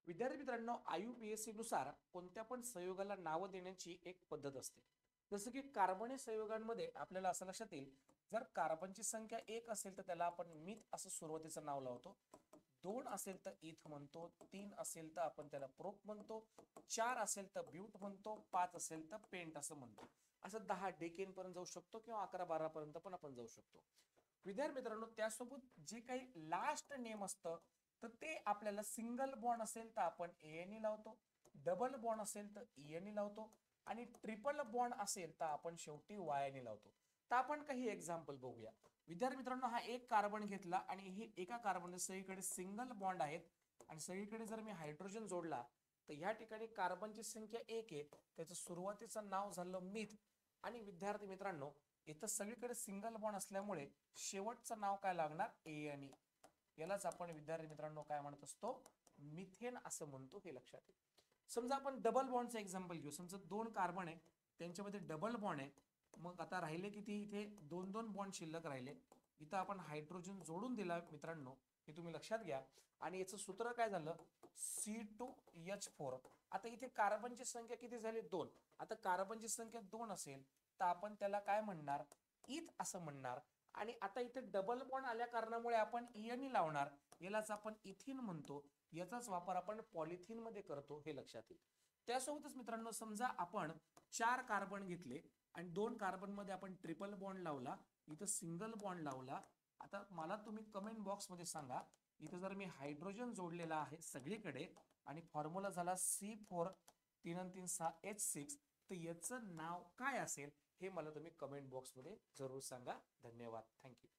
विद्यार्थी मित्रांनो, IUPAC नुसार कोणत्या पण संयोगाला नाव देण्याची एक पद्धत असते. जसं की कार्बनी संयोगांमध्ये आपल्याला असं लक्षात येईल, जर कार्बनची संख्या 1 असेल तर त्याला आपण मिथ असं सुरुवातीचं नाव लावतो. 2 असेल तर इथ म्हणतो, 3 असेल तर आपण त्याला प्रोप म्हणतो, 4 असेल तर ब्यूट म्हणतो, 5 असेल तर पेंट असं म्हणतो. असं 10 डेकेन पर्यंत जाऊ शकतो किंवा 11-12 पर्यंत पण आपण जाऊ शकतो. विद्यार्थी मित्रांनो, त्यासोबत जे काही लास्ट नेम असतं तर ते आपल्याला सिंगल बॉन्ड असेल तर आपण ANE लावतो, डबल बॉन्ड असेल तर ENE लावतो आणि ट्रिपल बॉन्ड असेल तर आपण शेवटी YNE लावतो. तर आपण काही एक्झाम्पल बघूया. विद्यार्थी मित्रांनो, हा एक कार्बन घेतला आणि हे एका कार्बन सगळीकडे सिंगल बॉन्ड आहेत आणि सगळीकडे जर मी हायड्रोजन जोडला तर या ठिकाणी कार्बनची संख्या 1 आहे, त्याचं सुरुवातीचं नाव झालं मिथ. आणि विद्यार्थी मित्रांनो, इथं सगळीकडे सिंगल बॉन्ड असल्यामुळे शेवटचं नाव काय लागणार? ANE. यालाच आपण विद्यार्थी मित्रांनो काय म्हणत असतो? मिथेन असं म्हणतो, हे लक्षात येईल. समजा आपण डबल बॉन्डचं एक्झाम्पल घेऊ. समजा 2 कार्बन आहे, त्यांच्यामध्ये डबल बॉन्ड आहे. मग आता राहिले किती? इथे 2-2 बॉन्ड शिल्लक राहिले. इथं आपण हायड्रोजन जोडून दिला मित्रांनो, हे तुम्ही लक्षात घ्या. आणि याचं सूत्र काय झालं? C2H4. आता इथे कार्बनची संख्या किती झाली? 2. आता कार्बनची संख्या 2 असेल तर आपण त्याला काय म्हणणार? इथ असं म्हणणार. आणि आता इथे डबल बॉन्ड आल्या कारणामुळे आपण ENE लावणार. यालाच आपण इथिन म्हणतो. याचाच वापर आपण पॉलिथिन मध्ये करतो, हे लक्षात येईल. त्यासोबतच मित्रांनो, समजा आपण 4 कार्बन घेतले आणि 2 कार्बन मध्ये आपण ट्रिपल बॉन्ड लावला, इथं सिंगल बॉन्ड लावला. आता मला तुम्ही कमेंट बॉक्स मध्ये सांगा, इथं जर मी हायड्रोजन जोडलेला आहे सगळीकडे आणि फॉर्म्युला झाला C4 3 आणि 3 6 H6, तर याचं नाव काय असेल हे मला तुम्ही कमेंट बॉक्स मध्ये जरूर सांगा. धन्यवाद. थँक्यू.